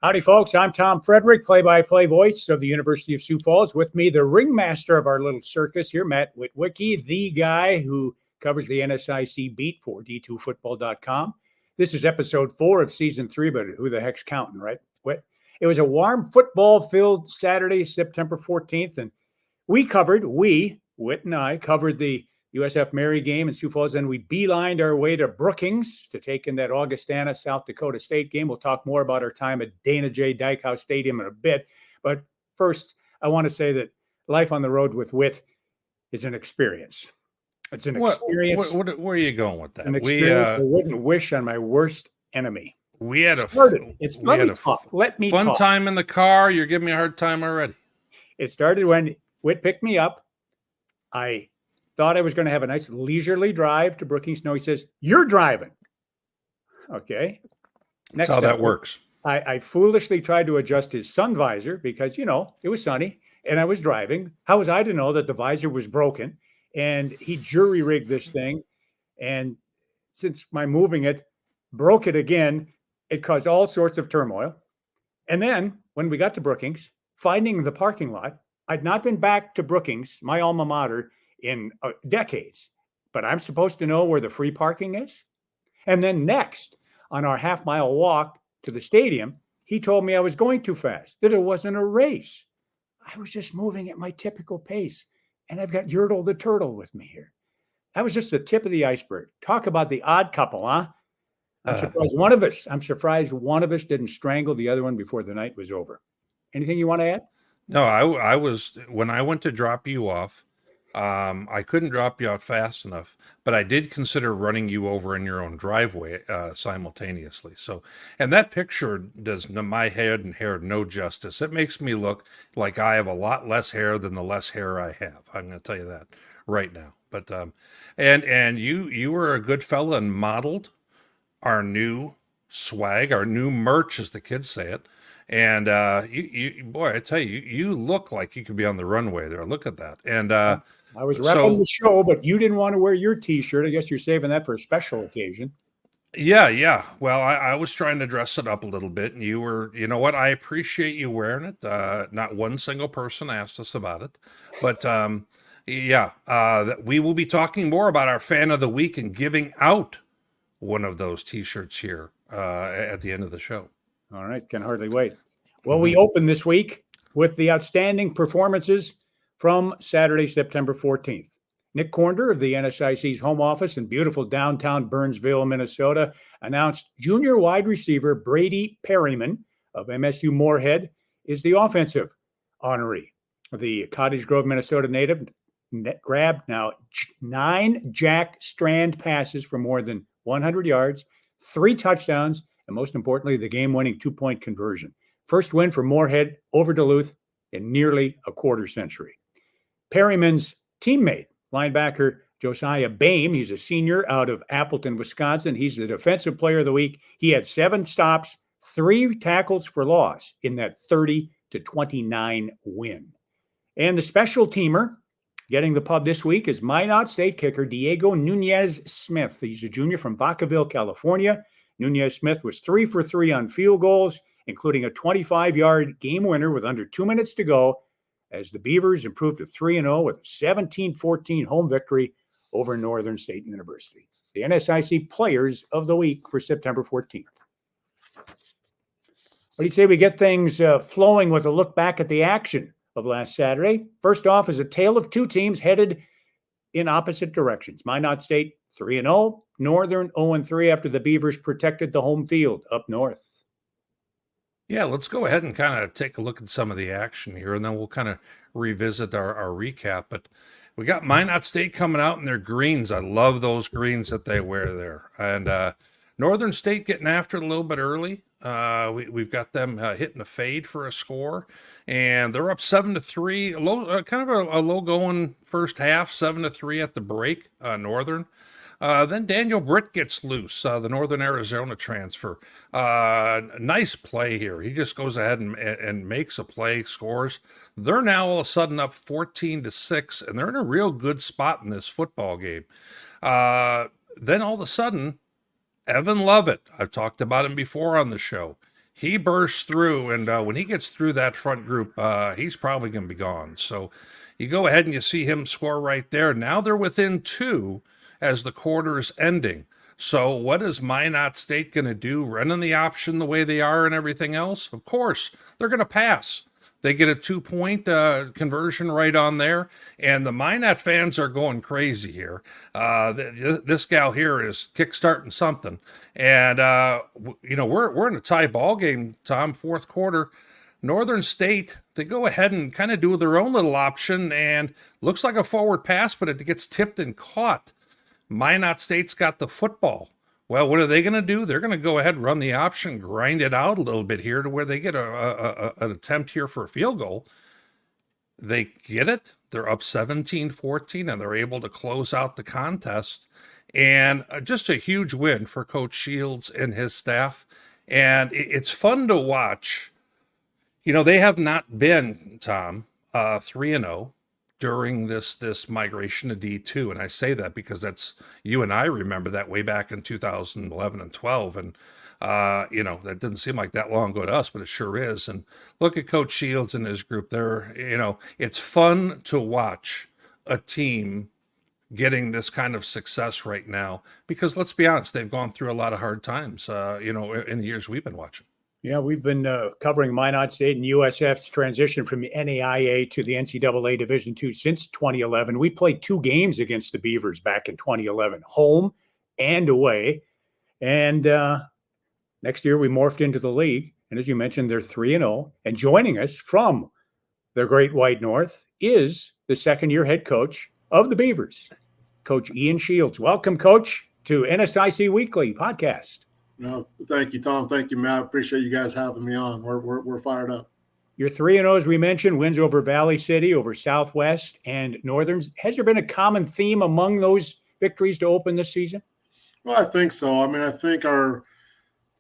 Howdy, folks. I'm Tom Frederick, play-by-play voice of the University of Sioux Falls. With me, the ringmaster of our little circus here, Matt Witwicky, the guy who covers the NSIC beat for D2Football.com. This is episode 4 of season 3, but who the heck's counting, right? Whit? It was a warm, football-filled Saturday, September 14th, and Whit and I, covered the UMary game in Sioux Falls, and we beelined our way to Brookings to take in that Augustana, South Dakota State game. We'll talk more about our time at Dana J. Dykehouse Stadium in a bit. But first, I want to say that life on the road with Whit is an experience. It's an experience. Where are you going with that? An experience I wouldn't wish on my worst enemy. We had a fun time in the car. You're giving me a hard time already. It started when Whit picked me up. I thought I was going to have a nice leisurely drive to Brookings. No, he says, "You're driving." Okay. That's how that works. I foolishly tried to adjust his sun visor because, it was sunny and I was driving. How was I to know that the visor was broken? And he jury-rigged this thing. And since my moving it broke it again, it caused all sorts of turmoil. And then when we got to Brookings, finding the parking lot, I'd not been back to Brookings, my alma mater, in decades, but I'm supposed to know where the free parking is. And then next, on our half-mile walk to the stadium, he told me I was going too fast, that it wasn't a race. I was just moving at my typical pace, and I've got Yertle the turtle with me here. That was just the tip of the iceberg. Talk about the odd couple, huh? I'm surprised one of us didn't strangle the other one before the night was over. Anything you want to add? No, I was, when I went to drop you off, I couldn't drop you out fast enough, but I did consider running you over in your own driveway simultaneously. So, and that picture does my head and hair no justice. It makes me look like I have a lot less hair than the less hair I have. I'm going to tell you that right now. But and you were a good fella and modeled our new swag, our new merch, as the kids say it. And you boy, I tell you, you look like you could be on the runway there. Look at that. And I was repping the show, but you didn't want to wear your T-shirt. I guess you're saving that for a special occasion. Yeah. Well, I was trying to dress it up a little bit, and you were, you know what? I appreciate you wearing it. Not one single person asked us about it, but we will be talking more about our fan of the week and giving out one of those T-shirts here at the end of the show. All right, can hardly wait. Well, we open this week with the outstanding performances from Saturday, September 14th. Nick Cornder of the NSIC's home office in beautiful downtown Burnsville, Minnesota, announced junior wide receiver Brady Perryman of MSU Moorhead is the offensive honoree. The Cottage Grove, Minnesota native grabbed now 9 Jack Strand passes for more than 100 yards, 3 touchdowns, and most importantly, the game-winning 2-point conversion. First win for Moorhead over Duluth in nearly a quarter century. Perryman's teammate, linebacker Josiah Boehm, he's a senior out of Appleton, Wisconsin. He's the defensive player of the week. He had 7 stops, 3 tackles for loss in that 30-29 win. And the special teamer getting the pub this week is Minot State kicker Diego Nunez-Smith. He's a junior from Vacaville, California. Nunez-Smith was 3 for 3 on field goals, including a 25-yard game winner with under 2 minutes to go, as the Beavers improved to 3-0 with a 17-14 home victory over Northern State University. The NSIC Players of the Week for September 14th. What do you say we get things flowing with a look back at the action of last Saturday? First off is a tale of 2 teams headed in opposite directions. Minot State 3-0, Northern 0-3 after the Beavers protected the home field up north. Yeah, let's go ahead and kind of take a look at some of the action here, and then we'll kind of revisit our recap. But we got Minot State coming out in their greens. I love those greens that they wear there. And Northern State getting after it a little bit early. We've got them hitting a fade for a score, and they're up 7-3. Low, kind of a low going first half, 7-3 at the break. Northern. Then Daniel Britt gets loose, the Northern Arizona transfer. Nice play here. He just goes ahead and makes a play, scores. They're now all of a sudden up 14-6, and they're in a real good spot in this football game. Then all of a sudden, Evan Lovett, I've talked about him before on the show. he bursts through, and when he gets through that front group, he's probably going to be gone. So you go ahead and you see him score right there. Now they're within 2 as the quarter is ending. So what is Minot State going to do? Running the option the way they are and everything else? Of course, they're going to pass. They get a 2-point conversion right on there, and the Minot fans are going crazy here. This gal here is kickstarting something, and we're in a tie ball game, Tom. Fourth quarter, Northern State, they go ahead and kind of do their own little option, and looks like a forward pass, but it gets tipped and caught. Minot State's got the football. Well, what are they going to do? They're going to go ahead and run the option, grind it out a little bit here to where they get an attempt here for a field goal. They get it. They're up 17-14, and they're able to close out the contest. And just a huge win for Coach Shields and his staff. And it's fun to watch. You know, they have not been, Tom, 3-0. During this migration to D2. And I say that because that's, you and I remember that way back in 2011 and 12. And, that didn't seem like that long ago to us, but it sure is. And look at Coach Shields and his group. It's fun to watch a team getting this kind of success right now, because let's be honest, they've gone through a lot of hard times, in the years we've been watching. Yeah, we've been covering Minot State and USF's transition from the NAIA to the NCAA Division II since 2011. We played 2 games against the Beavers back in 2011, home and away. And next year we morphed into the league. And as you mentioned, they're 3-0. And joining us from the Great White North is the second-year head coach of the Beavers, Coach Ian Shields. Welcome, Coach, to NSIC Weekly podcast. No, thank you, Tom. Thank you, Matt. Appreciate you guys having me on. We're fired up. You're 3-0, as we mentioned, wins over Valley City, over Southwest and Northern. Has there been a common theme among those victories to open this season? Well, I think so. I mean, I think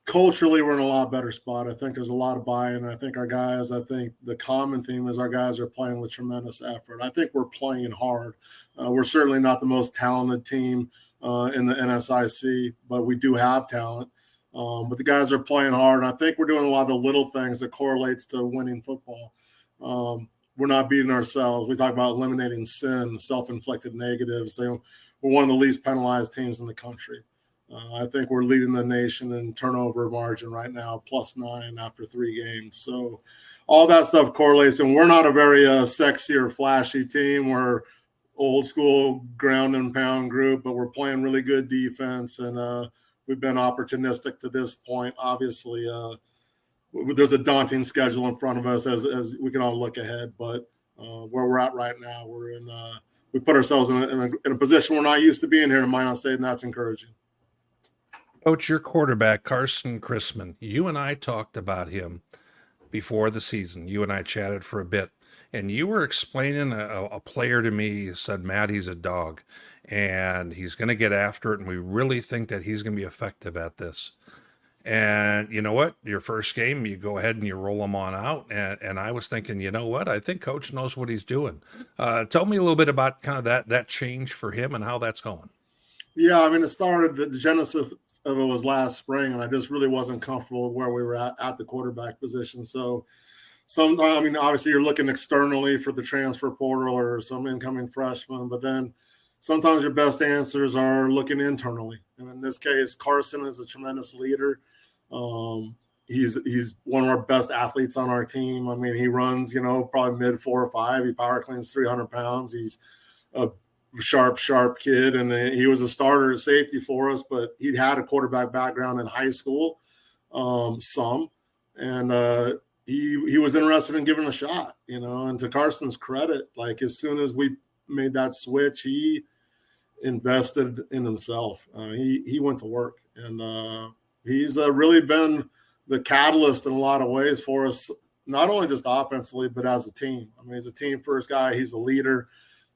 culturally we're in a lot better spot. I think there's a lot of buy-in. I think the common theme is our guys are playing with tremendous effort. I think we're playing hard. We're certainly not the most talented team in the NSIC, but we do have talent. But the guys are playing hard. And I think we're doing a lot of the little things that correlates to winning football. We're not beating ourselves. We talk about eliminating sin, self-inflicted negatives. We're one of the least penalized teams in the country. I think we're leading the nation in turnover margin right now, +9 after 3 games. So all that stuff correlates. And we're not a very sexy or flashy team. We're old school ground and pound group, but we're playing really good defense. And we've been opportunistic to this point. Obviously, there's a daunting schedule in front of us as we can all look ahead. But where we're at right now, we put ourselves in a position we're not used to being here in Minot State, and that's encouraging. Coach, your quarterback, Carson Chrisman, you and I talked about him before the season. You and I chatted for a bit, and you were explaining a player to me. You said, Matt, he's a dog, and he's going to get after it, and we really think that he's going to be effective at this. And you know what? Your first game, you go ahead and you roll him on out. And I was thinking, you know what? I think Coach knows what he's doing. Tell me a little bit about kind of that change for him and how that's going. Yeah, I mean, it started, the genesis of it was last spring, and I just really wasn't comfortable with where we were at the quarterback position. So obviously you're looking externally for the transfer portal or some incoming freshman, but then sometimes your best answers are looking internally. And in this case, Carson is a tremendous leader. He's one of our best athletes on our team. I mean, he runs, probably mid 4 or 5. He power cleans 300 pounds. He's a sharp kid, and he was a starter at safety for us, but he'd had a quarterback background in high school, and he was interested in giving a shot, and to Carson's credit, like as soon as we made that switch, he invested in himself. He went to work, and he's really been the catalyst in a lot of ways for us, not only just offensively, but as a team. I mean, he's a team first guy. He's a leader.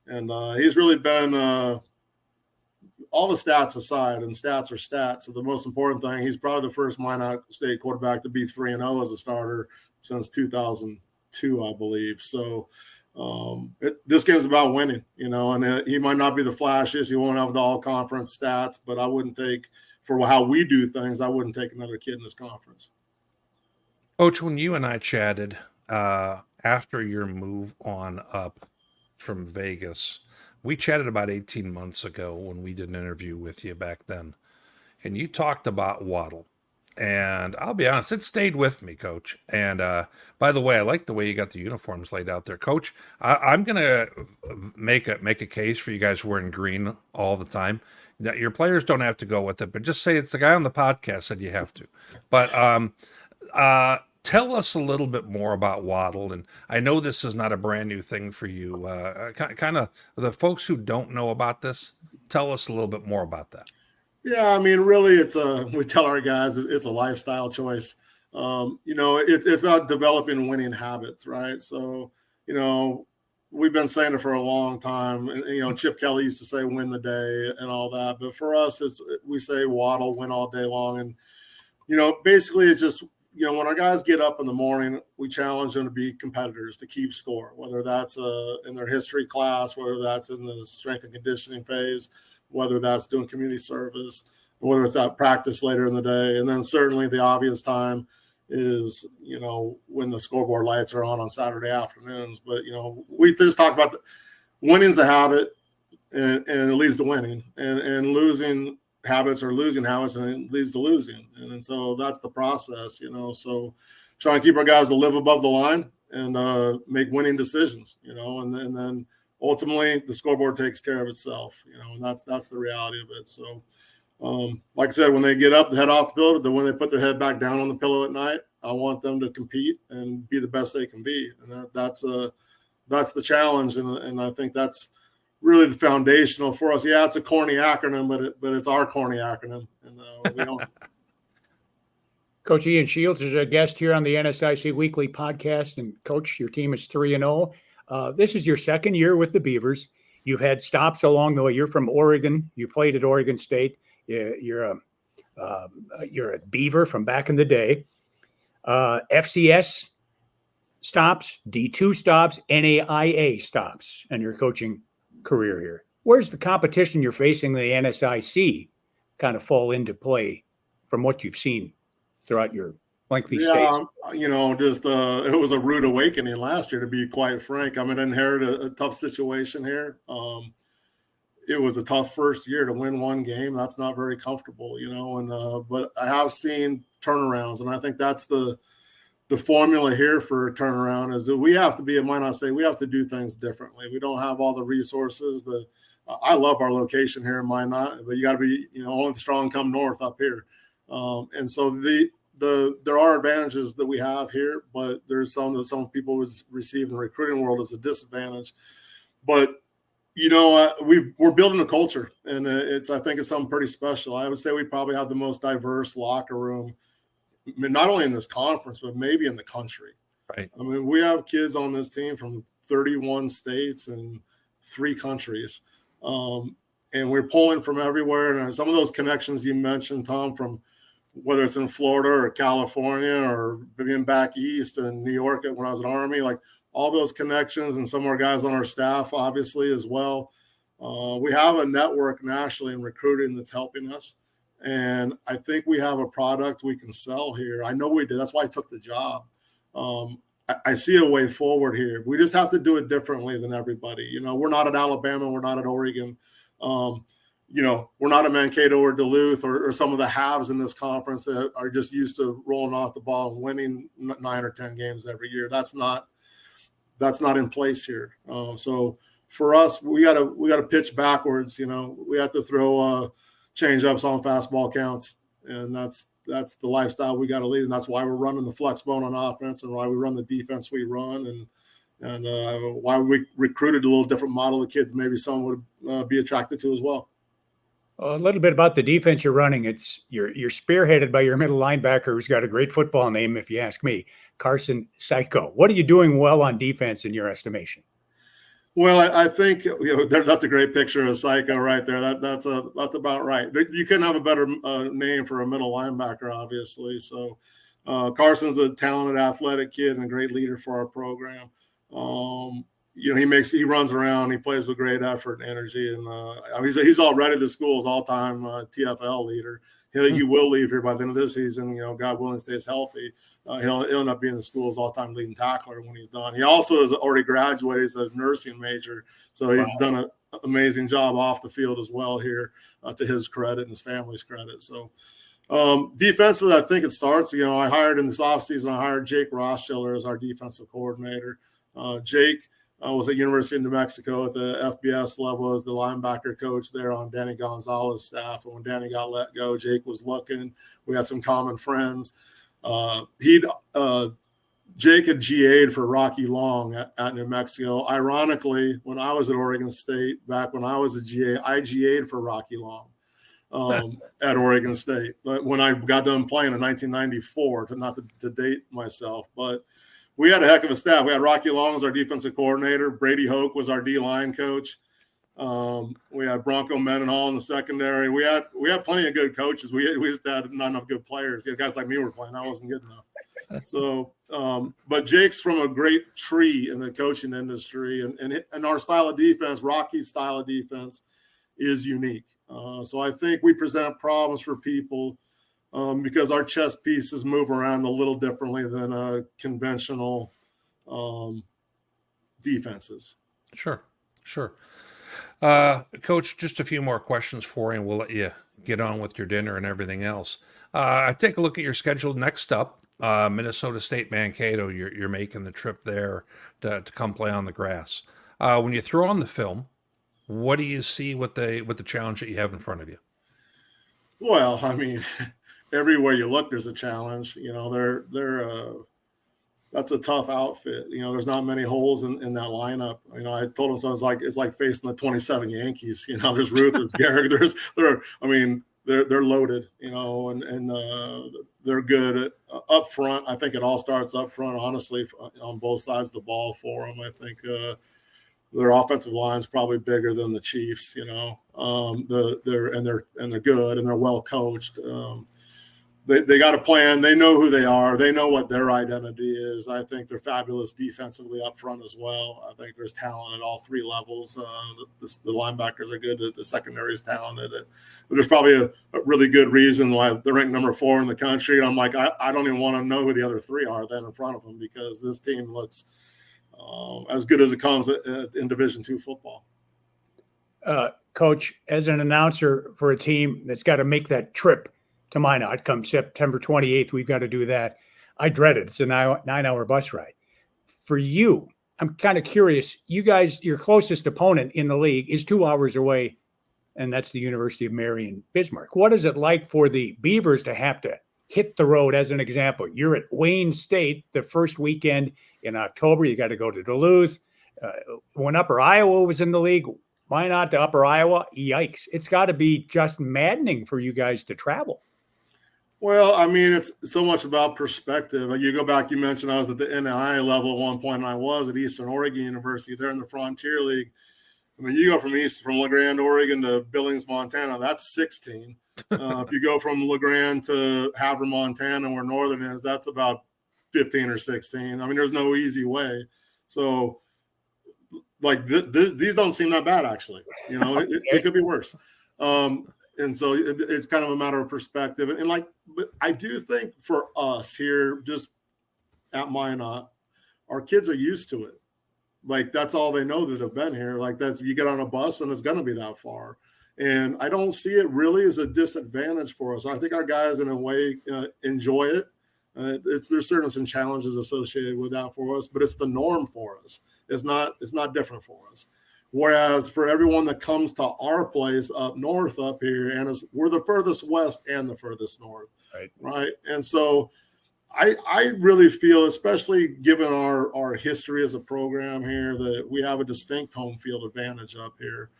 And he's really been, all the stats aside, and stats are stats. So the most important thing, he's probably the first Minot State quarterback to be 3-0 as a starter since 2002, I believe. So this game's about winning, and he might not be the flashiest. He won't have the all-conference stats, but I wouldn't take, for how we do things, I wouldn't take another kid in this conference. Coach, when you and I chatted after your move on up from Vegas, we chatted about 18 months ago when we did an interview with you back then, and you talked about Waddle. And I'll be honest, it stayed with me, Coach. And by the way, I like the way you got the uniforms laid out there, Coach. I'm gonna make a case for you guys wearing green all the time. Now, your players don't have to go with it, but just say it's the guy on the podcast said you have to. But tell us a little bit more about Waddle. And I know this is not a brand new thing for you. Kind of the folks who don't know about this, tell us a little bit more about that. Yeah, I mean, really, we tell our guys it's a lifestyle choice. It's about developing winning habits, right? So, we've been saying it for a long time. And, Chip Kelly used to say win the day and all that. But for us, we say Waddle, win all day long. And, basically it's just, when our guys get up in the morning, we challenge them to be competitors, to keep score, whether that's in their history class, whether that's in the strength and conditioning phase, whether that's doing community service, whether it's at practice later in the day. And then certainly the obvious time is, when the scoreboard lights are on Saturday afternoons. But, we just talk about winning's a habit and it leads to winning, and losing habits are losing habits and it leads to losing. And so that's the process, so try and keep our guys to live above the line and make winning decisions, and then ultimately the scoreboard takes care of itself, and that's the reality of it. So, like I said, when they get up, head off the field, then when they put their head back down on the pillow at night, I want them to compete and be the best they can be. And that's the challenge. And I think that's really the foundational for us. Yeah, it's a corny acronym, but it's our corny acronym. And we don't. Coach Ian Shields is a guest here on the NSIC Weekly podcast. And Coach, your team is 3-0. This is your second year with the Beavers. You've had stops along the way. You're from Oregon. You played at Oregon State. You're a Beaver from back in the day. FCS stops, D2 stops, NAIA stops, and your coaching career here. Where's the competition you're facing the NSIC kind of fall into play from what you've seen throughout your lengthy stays? It was a rude awakening last year, to be quite frank. I inherited a tough situation here. It was a tough first year to win one game. That's not very comfortable, but I have seen turnarounds, and I think that's the formula here for a turnaround is that we have to we have to do things differently. We don't have all the resources. I love our location here in Minot, but you got to be, only the strong come north up here. And so there are advantages that we have here, but there's some that some people would receive in the recruiting world as a disadvantage. But we're building a culture, and I think it's something pretty special. I would say we probably have the most diverse locker room, not only in this conference, but maybe in the country. Right. We have kids on this team from 31 states and 3 countries, and we're pulling from everywhere. And some of those connections you mentioned, Tom, from whether it's in Florida or California or being back east in New York when I was at Army, like all those connections, and some of our guys on our staff, obviously, as well. We have a network nationally in recruiting that's helping us. And I think we have a product we can sell here. I know we do. That's why I took the job. I see a way forward here. We just have to do it differently than everybody. We're not at Alabama. We're not at Oregon. We're not at Mankato or Duluth or some of the halves in this conference that are just used to rolling off the ball and winning 9 or 10 games every year. That's not in place here. So for us, we got to pitch backwards. We have to throw change ups on fastball counts, and that's the lifestyle we got to lead, and that's why we're running the flex bone on offense, and why we run the defense we run, and why we recruited a little different model of kid that maybe someone would be attracted to as well. A little bit about the defense you're running. You're spearheaded by your middle linebacker, who's got a great football name, if you ask me, Carson Psycho. What are you doing well on defense in your estimation? Well, I think that's a great picture of Psycho right there. That's about right. You couldn't have a better name for a middle linebacker, obviously. So Carson's a talented, athletic kid and a great leader for our program. He runs around, he plays with great effort and energy, and he's already the school's all-time TFL leader. He will leave here by the end of this season. God willing, stays healthy. He'll end up being the school's all-time leading tackler when he's done. He also has already graduated as a nursing major, so he's done an amazing job off the field as well here, to his credit and his family's credit. So defensively, I think it starts. I hired in this offseason, I hired Jake Rothschiller as our defensive coordinator. Jake was at University of New Mexico at the FBS level as the linebacker coach there on Danny Gonzalez's staff. And when Danny got let go, Jake was looking. We had some common friends. Jake had GA'd for Rocky Long at New Mexico. Ironically, when I was at Oregon State, back when I was a GA, I GA'd for Rocky Long at Oregon State. But when I got done playing in 1994, not to date myself, but we had a heck of a staff. We had Rocky Long as our defensive coordinator. Brady Hoke was our D-line coach. We had Bronco Mendenhall in the secondary. We had plenty of good coaches. We just had not enough good players. Guys like me were playing. I wasn't good enough. So, but Jake's from a great tree in the coaching industry, and our style of defense, Rocky's style of defense, is unique. So I think we present problems for people because our chess pieces move around a little differently than conventional defenses. Sure. Coach, just a few more questions for you, and we'll let you get on with your dinner and everything else. Take a look at your schedule. Next up, Minnesota State Mankato. You're making the trip there to come play on the grass. When you throw on the film, what do you see with the challenge that you have in front of you? Well, I mean, everywhere you look, there's a challenge. That's a tough outfit. There's not many holes in that lineup. I told him so. It's like facing the 27 Yankees. There's Ruth, there's Garrick, they're loaded. And they're good up front. I think it all starts up front. Honestly, on both sides of the ball for them. I think their offensive line's probably bigger than the Chiefs. They're good and they're well coached. They got a plan. They know who they are. They know what their identity is. I think they're fabulous defensively up front as well. I think there's talent at all three levels. The linebackers are good. The secondary is talented. But there's probably a really good reason why they're ranked number 4 in the country. And I'm like, I don't even want to know who the other 3 are then in front of them, because this team looks as good as it comes in Division II football. Coach, as an announcer for a team that's got to make that trip to Minot come September 28th, we've got to do that. I dread it. It's a 9-hour bus ride. For you, I'm kind of curious. You guys, your closest opponent in the league is 2 hours away, and that's the University of Mary in Bismarck. What is it like for the Beavers to have to hit the road? As an example, you're at Wayne State the first weekend in October. You got to go to Duluth. When Upper Iowa was in the league, Minot to Upper Iowa, yikes. It's got to be just maddening for you guys to travel. Well, I mean, it's so much about perspective. You go back, you mentioned I was at the NAIA level at one point, and I was at Eastern Oregon University there in the Frontier League. I mean, you go from LeGrand, Oregon to Billings, Montana, that's 16. If you go from LeGrand to Havre, Montana, where Northern is, that's about 15 or 16. I mean, there's no easy way. So, like, these don't seem that bad, actually. It could be worse. And so it's kind of a matter of perspective. But I do think for us here, just at Minot, our kids are used to it. Like, that's all they know that have been here. Like, that's, you get on a bus and it's going to be that far. And I don't see it really as a disadvantage for us. I think our guys, in a way, enjoy it. There's certainly some challenges associated with that for us, but it's the norm for us. It's not different for us. Whereas for everyone that comes to our place up north up here, and we're the furthest west and the furthest north, right? And so I really feel, especially given our history as a program here, that we have a distinct home field advantage up here,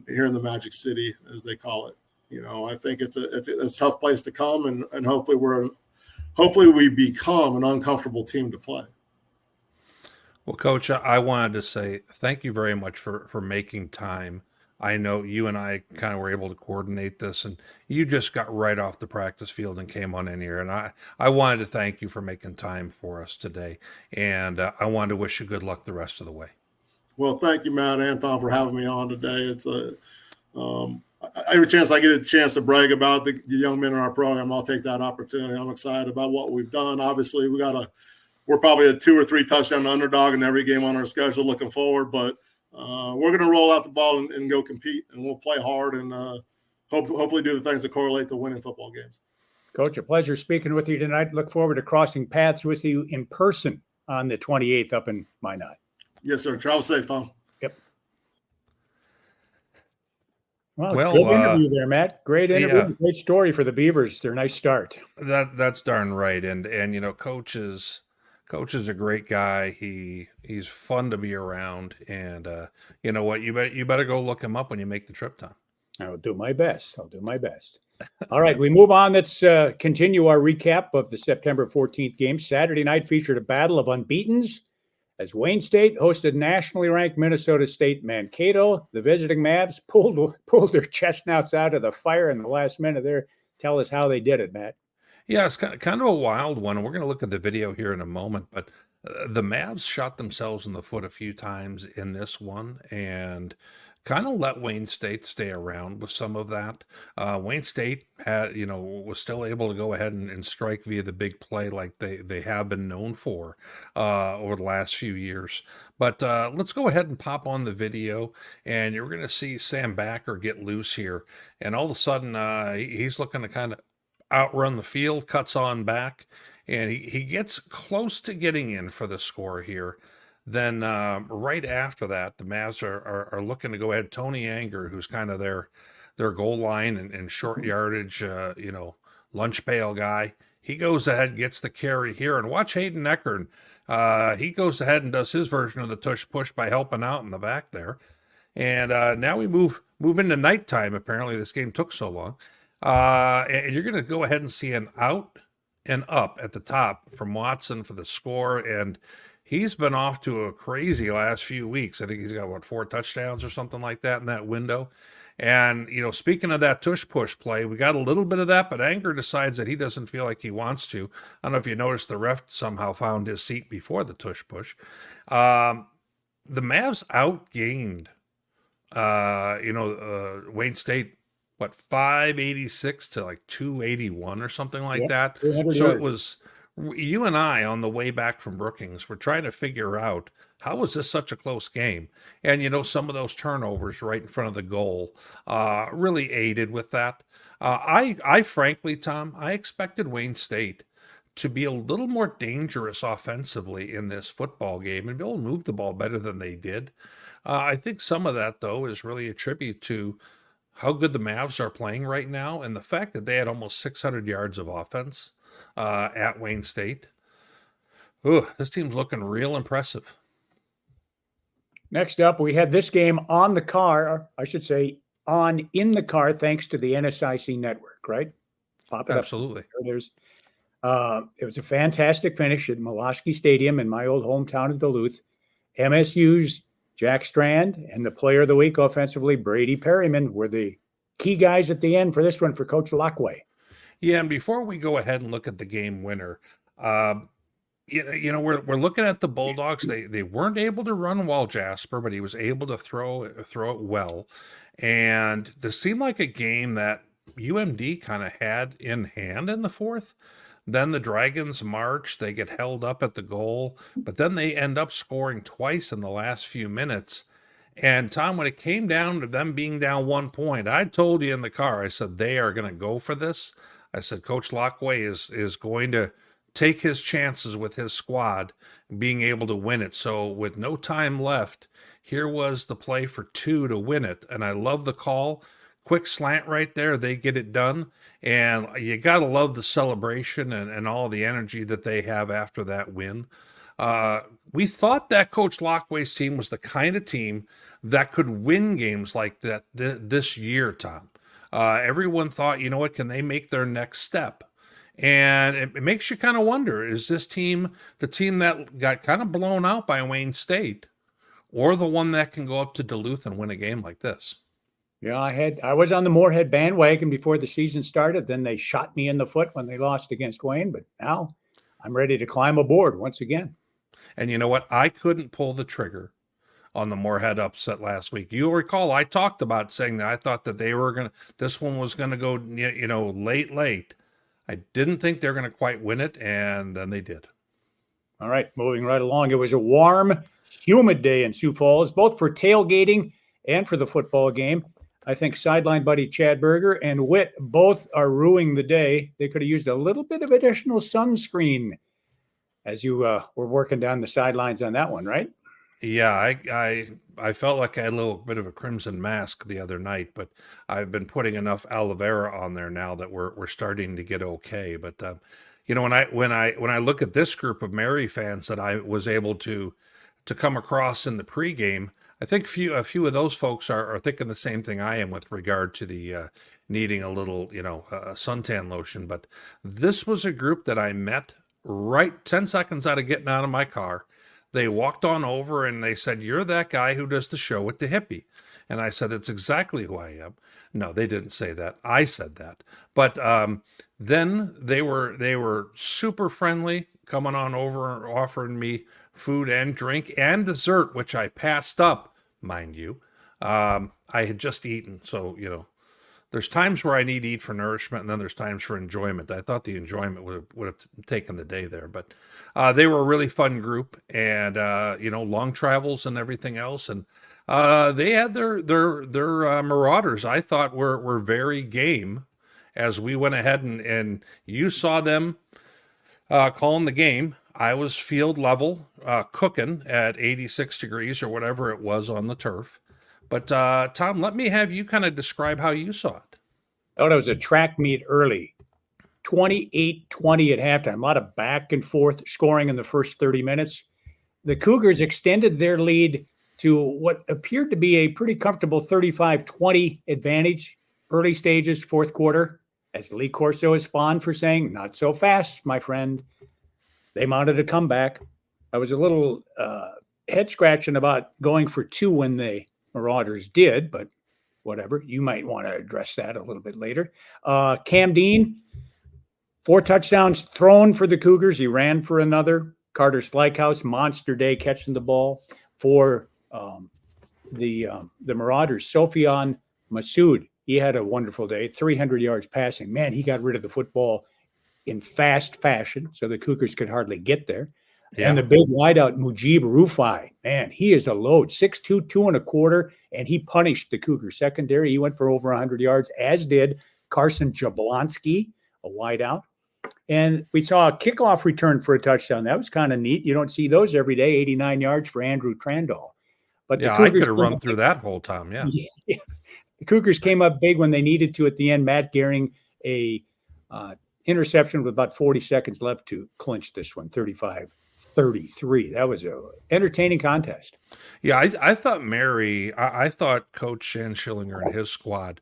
here in the Magic City, as they call it. I think it's a tough place to come, and hopefully we become an uncomfortable team to play. Well, Coach, I wanted to say thank you very much for making time. I know you and I kind of were able to coordinate this, and you just got right off the practice field and came on in here. And I wanted to thank you for making time for us today. And I wanted to wish you good luck the rest of the way. Well, thank you, Matt and Anton, for having me on today. every chance I get a chance to brag about the young men in our program, I'll take that opportunity. I'm excited about what we've done. Obviously, we're probably a 2 or 3 touchdown underdog in every game on our schedule looking forward, but we're going to roll out the ball and go compete, and we'll play hard and hopefully do the things that correlate to winning football games. Coach, a pleasure speaking with you tonight. Look forward to crossing paths with you in person on the 28th up in Minot. Yes, sir. Travel safe, Tom. Yep. Well, good interview there, Matt. Great interview. Yeah. Great story for the Beavers. Their nice start. That's darn right. And you know, Coach is a great guy. He's fun to be around. And you know what? You better go look him up when you make the trip, Tom. I'll do my best. All right, we move on. Let's continue our recap of the September 14th game. Saturday night featured a battle of unbeatens as Wayne State hosted nationally ranked Minnesota State Mankato. The visiting Mavs pulled their chestnuts out of the fire in the last minute there. Tell us how they did it, Matt. Yeah, it's kind of a wild one. We're going to look at the video here in a moment, but the Mavs shot themselves in the foot a few times in this one and kind of let Wayne State stay around with some of that. Wayne State was still able to go ahead and strike via the big play like they have been known for over the last few years. But let's go ahead and pop on the video, and you're going to see Sam Backer get loose here. And all of a sudden, he's looking to kind of outrun the field, cuts on back, and he gets close to getting in for the score here. Then right after that, the Mavs are looking to go ahead. Tony Anger, who's kind of their goal line and short yardage, lunch pail guy, he goes ahead, gets the carry here. And watch Hayden Eckern. He goes ahead and does his version of the tush push by helping out in the back there. And now we move into nighttime. Apparently this game took so long. And you're going to go ahead and see an out and up at the top from Watson for the score. And he's been off to a crazy last few weeks. I think he's got, 4 touchdowns or something like that in that window. And, speaking of that tush push play, we got a little bit of that, but Anger decides that he doesn't feel like he wants to. I don't know if you noticed the ref somehow found his seat before the tush push. The Mavs outgained, Wayne State, 586 to like 281 or something like that. So it was you and I on the way back from Brookings were trying to figure out how was this such a close game? And, some of those turnovers right in front of the goal really aided with that. I frankly, Tom, I expected Wayne State to be a little more dangerous offensively in this football game and be able to move the ball better than they did. I think some of that, though, is really a tribute to how good the Mavs are playing right now and the fact that they had almost 600 yards of offense at Wayne State. Ooh, this team's looking real impressive. Next up, we had this game on the car, I should say in the car, thanks to the NSIC network, right? Pop it Absolutely. Up. There's it was a fantastic finish at Molosky Stadium in my old hometown of Duluth. MSU's Jack Strand and the player of the week offensively, Brady Perryman, were the key guys at the end for this one for Coach Lockway. Yeah, and before we go ahead and look at the game winner, we're looking at the Bulldogs. They weren't able to run well, Jasper, but he was able to throw it well. And this seemed like a game that UMD kind of had in hand in the fourth. Then the Dragons march, they get held up at the goal, but then they end up scoring twice in the last few minutes. And Tom, when it came down to them being down 1 point, I told you in the car, I said, they are going to go for this. I said, Coach Lockway is going to take his chances with his squad being able to win it. So with no time left, here was the play for 2 to win it. And I love the call. Quick slant right there. They get it done. And you got to love the celebration and all the energy that they have after that win. We thought that Coach Lockway's team was the kind of team that could win games like that this year, Tom. Everyone thought, can they make their next step? And it makes you kind of wonder, is this team the team that got kind of blown out by Wayne State or the one that can go up to Duluth and win a game like this? Yeah, I was on the Moorhead bandwagon before the season started. Then they shot me in the foot when they lost against Wayne. But now I'm ready to climb aboard once again. And you know what? I couldn't pull the trigger on the Moorhead upset last week. You'll recall I talked about saying that I thought that this one was going to go, late. I didn't think they're going to quite win it, and then they did. All right, moving right along. It was a warm, humid day in Sioux Falls, both for tailgating and for the football game. I think sideline buddy Chad Berger and Witt both are ruining the day. They could have used a little bit of additional sunscreen as you were working down the sidelines on that one, right? Yeah, I felt like I had a little bit of a crimson mask the other night, but I've been putting enough aloe vera on there now that we're starting to get okay. But when I look at this group of Mary fans that I was able to come across in the pregame, I think a few of those folks are thinking the same thing I am with regard to the needing a little suntan lotion. But this was a group that I met right 10 seconds out of getting out of my car. They walked on over and they said, "You're that guy who does the show with the hippie." And I said, "It's exactly who I am." No, they didn't say that. I said that. But then they were super friendly, coming on over and offering me food and drink and dessert, which I passed up, mind you. I had just eaten. So, there's times where I need to eat for nourishment, and then there's times for enjoyment. I thought the enjoyment would have taken the day there, but they were a really fun group, and long travels and everything else, and they had their marauders. I thought were very game as we went ahead and you saw them calling the game. I was field level, cooking at 86 degrees or whatever it was on the turf. But Tom, let me have you kind of describe how you saw it. Thought it was a track meet early, 28-20 at halftime. A lot of back and forth scoring in the first 30 minutes. The Cougars extended their lead to what appeared to be a pretty comfortable 35-20 advantage early stages, fourth quarter. As Lee Corso is fond for saying, "Not so fast, my friend." They mounted a comeback. I was a little head scratching about going for two when the Marauders did, but whatever. You might want to address that a little bit later. Cam Dean, 4 touchdowns thrown for the Cougars. He ran for another. Carter Slykehouse, monster day catching the ball for the Marauders. Sophion Massoud, he had a wonderful day, 300 yards passing. Man, he got rid of the football in fast fashion, so the Cougars could hardly get there. Yeah. And the big wideout, Mujib Rufai, man, he is a load, 6'2", 2.25, and he punished the Cougar secondary. He went for over 100 yards, as did Carson Jablonski, a wideout. And we saw a kickoff return for a touchdown. That was kind of neat. You don't see those every day, 89 yards for Andrew Trandall. But yeah, I could have run through that whole time, yeah. Yeah. The Cougars came up big when they needed to at the end. Matt Gehring, a interception with about 40 seconds left to clinch this one, 35-33. That was an entertaining contest. Yeah, I thought I thought Coach Shan Schillinger and his squad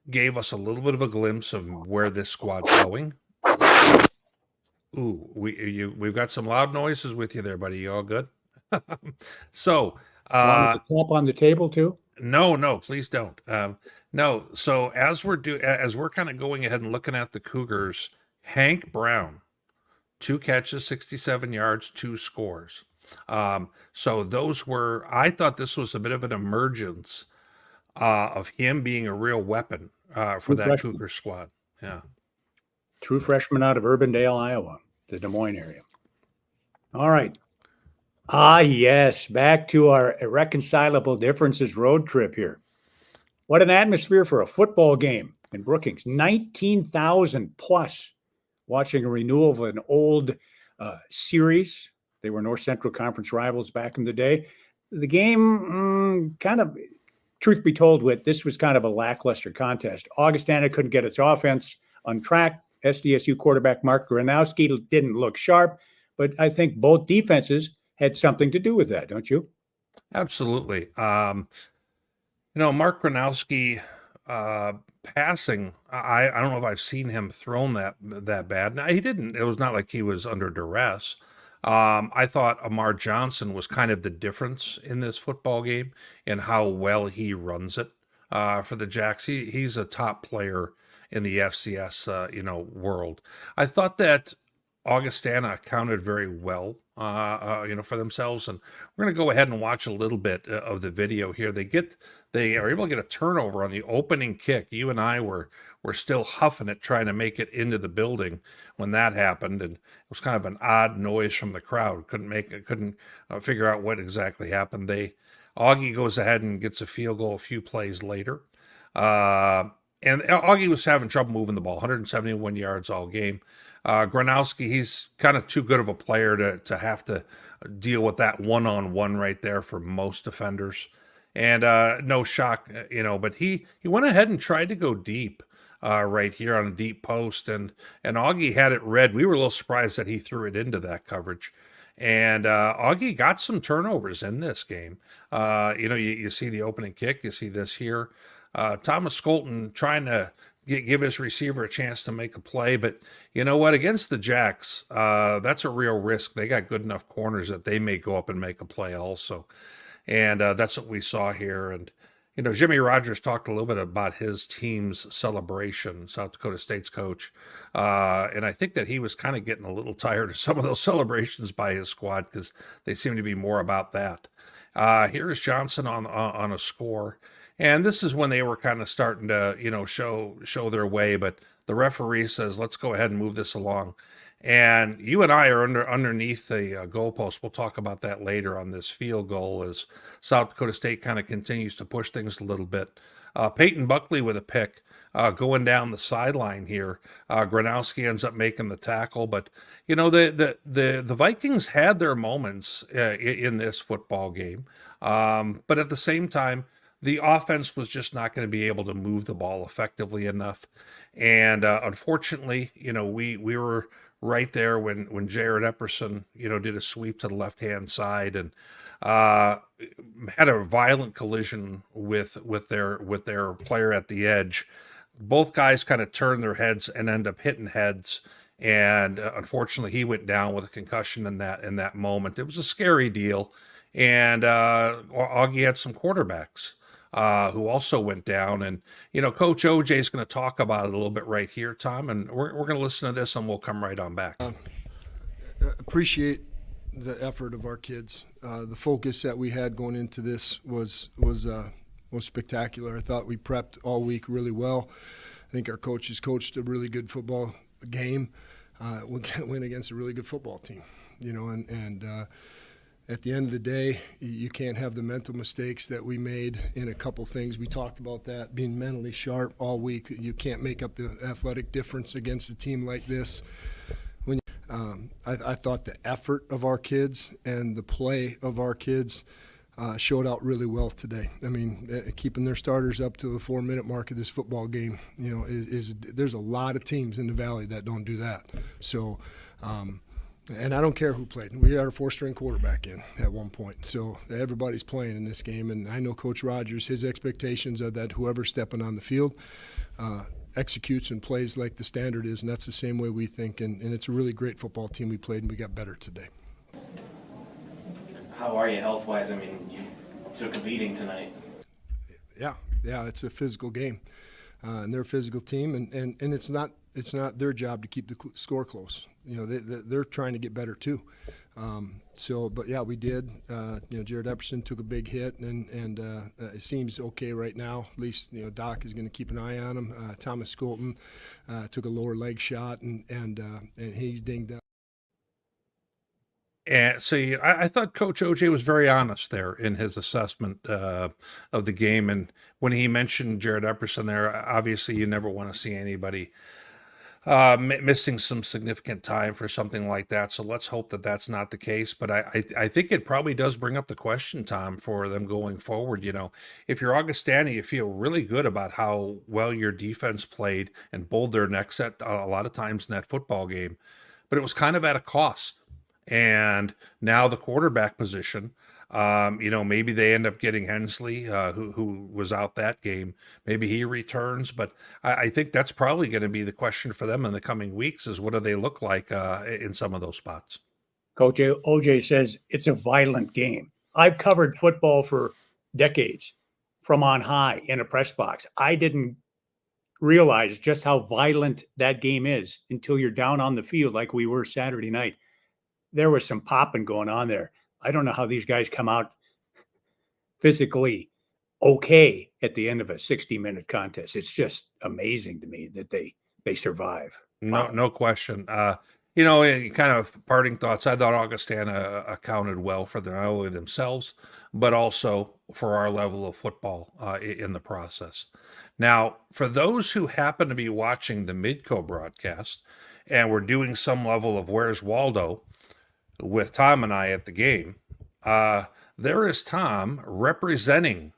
gave us a little bit of a glimpse of where this squad's going. Ooh, we've got some loud noises with you there, buddy. You all good? So, tap on the table too? No, please don't. No. So as we're kind of going ahead and looking at the Cougars, Hank Brown, 2 catches, 67 yards, 2 scores. So I thought this was a bit of an emergence of him being a real weapon for that Cougar squad. Yeah. True freshman out of Urbandale, Iowa, the Des Moines area. All right. Yes. Back to our irreconcilable differences road trip here. What an atmosphere for a football game in Brookings. 19,000 plus watching a renewal of an old series. They were North Central Conference rivals back in the day. The game kind of, truth be told, this was kind of a lackluster contest. Augustana couldn't get its offense on track. SDSU quarterback Mark Gronowski didn't look sharp, but I think both defenses had something to do with that, don't you? Absolutely. Mark Gronowski passing, I don't know if I've seen him thrown that bad. Now, he didn't. It was not like he was under duress. I thought Amar Johnson was kind of the difference in this football game and how well he runs it for the Jacks. He's a top player in the FCS, world. I thought that Augustana accounted very well for themselves. And we're going to go ahead and watch a little bit of the video here. They are able to get a turnover on the opening kick. You and I were still huffing it, trying to make it into the building when that happened. And it was kind of an odd noise from the crowd. Couldn't figure out what exactly happened. Augie goes ahead and gets a field goal a few plays later. And Augie was having trouble moving the ball, 171 yards all game. Gronowski, he's kind of too good of a player to have to deal with that one-on-one right there for most defenders. And no shock, but he went ahead and tried to go deep right here on a deep post. And Augie had it read. We were a little surprised that he threw it into that coverage. And Augie got some turnovers in this game. You see the opening kick. You see this here. Thomas Skolton trying to give his receiver a chance to make a play. But you know what? Against the Jacks, that's a real risk. They got good enough corners that they may go up and make a play also. And that's what we saw here. And, Jimmy Rogers talked a little bit about his team's celebration, South Dakota State's coach. And I think that he was kind of getting a little tired of some of those celebrations by his squad because they seem to be more about that. Here's Johnson on a score. And this is when they were kind of starting to, show their way. But the referee says, let's go ahead and move this along. And you and I are underneath the goalpost. We'll talk about that later on this field goal as South Dakota State kind of continues to push things a little bit. Peyton Buckley with a pick going down the sideline here. Gronowski ends up making the tackle. But, the Vikings had their moments in this football game. But at the same time, the offense was just not going to be able to move the ball effectively enough. And unfortunately, we were right there when Jared Epperson, did a sweep to the left-hand side and had a violent collision with their player at the edge. Both guys kind of turned their heads and end up hitting heads. And unfortunately, he went down with a concussion in that moment. It was a scary deal. And Augie had some quarterbacks who also went down. And, Coach OJ is going to talk about it a little bit right here, Tom. And we're going to listen to this and we'll come right on back. Appreciate the effort of our kids. The focus that we had going into this was spectacular. I thought we prepped all week really well. I think our coaches coached a really good football game. We went against a really good football team, and at the end of the day, you can't have the mental mistakes that we made in a couple things. We talked about that, being mentally sharp all week. You can't make up the athletic difference against a team like this. I thought the effort of our kids and the play of our kids showed out really well today. I mean, keeping their starters up to the 4-minute mark of this football game, there's a lot of teams in the Valley that don't do that. So, and I don't care who played. We had a 4-string quarterback in at one point. So everybody's playing in this game. And I know Coach Rogers, his expectations are that whoever's stepping on the field executes and plays like the standard is. And that's the same way we think. And it's a really great football team we played, and we got better today. How are you health-wise? I mean, you took a beating tonight. Yeah, it's a physical game. And they're a physical team. And it's not their job to keep the score close. They're trying to get better too. But yeah, we did. Jared Epperson took a big hit, and it seems okay right now. At least Doc is going to keep an eye on him. Thomas Skolton took a lower leg shot, and he's dinged up. And so I thought Coach OJ was very honest there in his assessment of the game. And when he mentioned Jared Epperson there, obviously you never want to see anybody missing some significant time for something like that. So let's hope that that's not the case. But I think it probably does bring up the question, Tom, for them going forward. If you're Augustana, you feel really good about how well your defense played and bowled their necks at a lot of times in that football game. But it was kind of at a cost. And now the quarterback position, maybe they end up getting Hensley, who was out that game. Maybe he returns, but I think that's probably going to be the question for them in the coming weeks is what do they look like in some of those spots? Coach OJ says it's a violent game. I've covered football for decades from on high in a press box. I didn't realize just how violent that game is until you're down on the field like we were Saturday night. there was some popping going on there. I don't know how these guys come out physically okay at the end of a 60-minute contest. It's just amazing to me that they survive. No question. In kind of parting thoughts, I thought Augustana accounted well for not only themselves, but also for our level of football in the process. Now, for those who happen to be watching the Midco broadcast, and we're doing some level of Where's Waldo with Tom and I at the game, there is Tom representing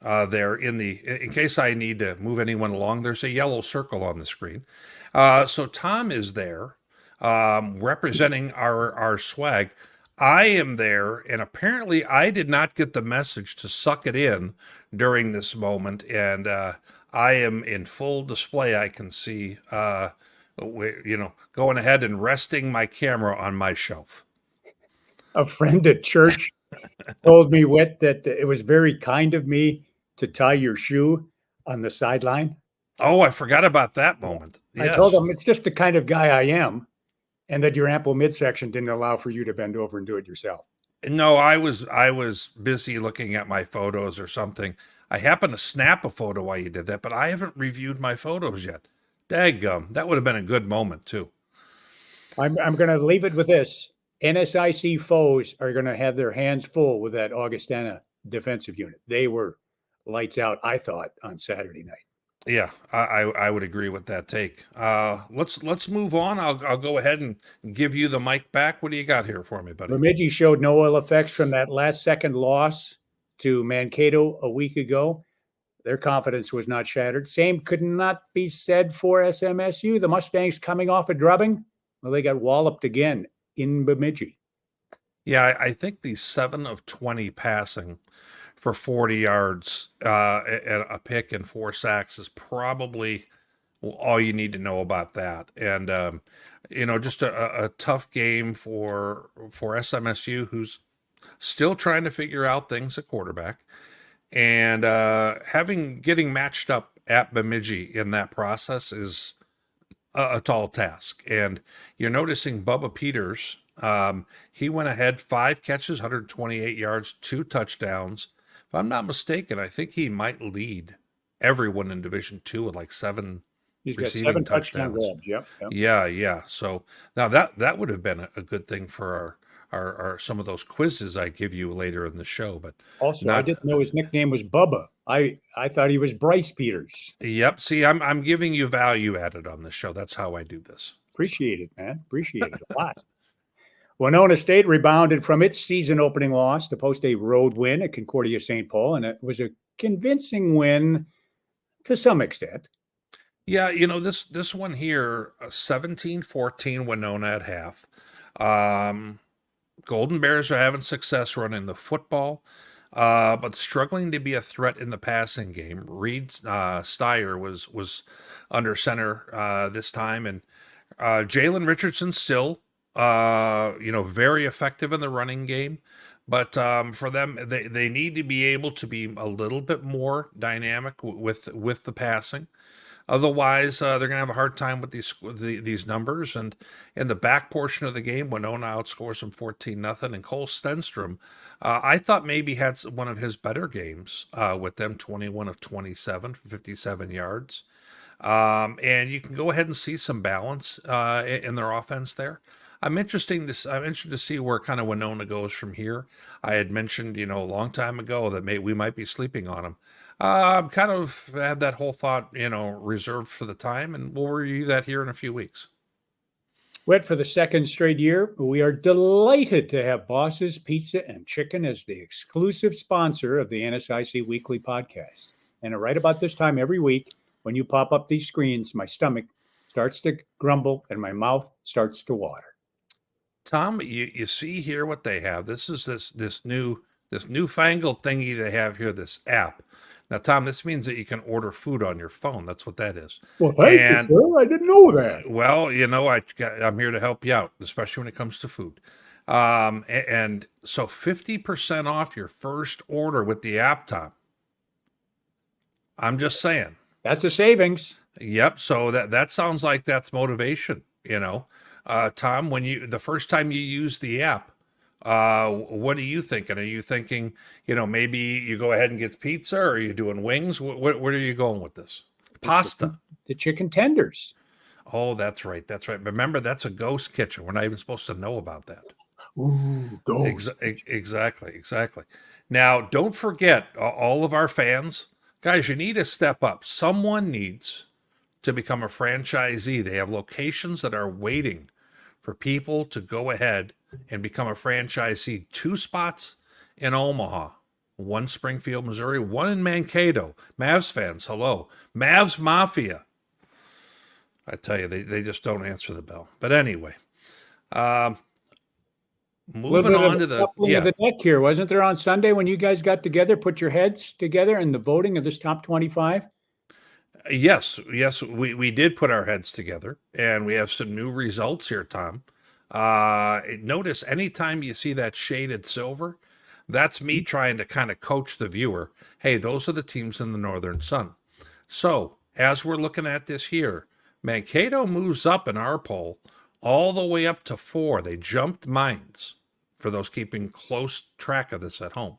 there in case I need to move anyone along, there's a yellow circle on the screen. So Tom is there representing our swag. I am there, and apparently I did not get the message to suck it in during this moment, and I am in full display. I can see, going ahead and resting my camera on my shelf. A friend at church told me, Whit, that it was very kind of me to tie your shoe on the sideline. Oh, I forgot about that moment. Yes. I told him it's just the kind of guy I am, and that your ample midsection didn't allow for you to bend over and do it yourself. No, I was busy looking at my photos or something. I happened to snap a photo while you did that, but I haven't reviewed my photos yet. Daggum, that would have been a good moment too. I'm going to leave it with this. NSIC foes are going to have their hands full with that Augustana defensive unit. They were lights out, I thought, on Saturday night. Yeah, I would agree with that take. Let's move on. I'll go ahead and give you the mic back. What do you got here for me, buddy? Bemidji showed no ill effects from that last second loss to Mankato a week ago. Their confidence was not shattered. Same could not be said for SMSU. The Mustangs coming off a drubbing. Well, they got walloped again in Bemidji. Yeah, I think the 7 of 20 passing for 40 yards, a pick and 4 sacks is probably all you need to know about that. And, just a tough game for SMSU, who's still trying to figure out things at quarterback, and getting matched up at Bemidji in that process is a tall task. And you're noticing Bubba Peters, he went ahead 5 catches, 128 yards, 2 touchdowns. If I'm not mistaken, I think he might lead everyone in Division II with like 7 He's got receiving 7 touchdowns. grabs. Yep. Yeah. So now that would have been a good thing for our some of those quizzes I give you later in the show. But also, I didn't know his nickname was Bubba. I thought he was Bryce Peters. Yep. See, I'm giving you value added on this show. That's how I do this. Appreciate it, man. Appreciate it a lot. Winona State rebounded from its season opening loss to post a road win at Concordia St. Paul, and it was a convincing win to some extent. Yeah, this one here, 17-14 Winona at half. Golden Bears are having success running the football, but struggling to be a threat in the passing game. Reed Steyer was under center this time, and Jalen Richardson still very effective in the running game, but for them, they need to be able to be a little bit more dynamic with the passing. Otherwise, they're going to have a hard time with these numbers. And in the back portion of the game, Winona outscores them 14-0. And Cole Stenstrom, I thought maybe had one of his better games with them, 21 of 27 for 57 yards. And you can go ahead and see some balance in their offense there. I'm interested to see where kind of Winona goes from here. I had mentioned, a long time ago that we might be sleeping on them. Kind of have that whole thought, reserved for the time, and we'll review that here in a few weeks. Wet, for the second straight year, we are delighted to have Boss's Pizza and Chicken as the exclusive sponsor of the NSIC Weekly podcast. And right about this time every week, when you pop up these screens, my stomach starts to grumble and my mouth starts to water. Tom, you see here what they have. This is this newfangled thingy they have here, this app. Now, Tom, this means that you can order food on your phone. That's what that is. Well, thank you, sir. I didn't know that. Well, I'm here to help you out, especially when it comes to food. And so 50% off your first order with the app, Tom. I'm just saying. That's a savings. Yep. So that sounds like that's motivation, Tom, when the first time you used the app, what are you thinking? Are you thinking, maybe you go ahead and get pizza, or are you doing wings? Where are you going with this? Pasta. The chicken tenders. Oh, that's right. That's right. Remember, that's a ghost kitchen. We're not even supposed to know about that. Ooh, ghost. Exactly. Now, don't forget, all of our fans, guys, you need to step up. Someone needs to become a franchisee. They have locations that are waiting for people to go ahead and become a franchisee. 2 spots in Omaha, 1 Springfield, Missouri, 1 in Mankato. Mavs fans, hello. Mavs Mafia. I tell you, they just don't answer the bell. But anyway, moving on to the of the deck here, wasn't there on Sunday when you guys got together, put your heads together in the voting of this top 25? Yes, we did put our heads together, and we have some new results here, Tom. Notice anytime you see that shaded silver, that's me trying to kind of coach the viewer. Hey, those are the teams in the Northern Sun. So as we're looking at this here, Mankato moves up in our poll all the way up to 4. They jumped mines for those keeping close track of this at home.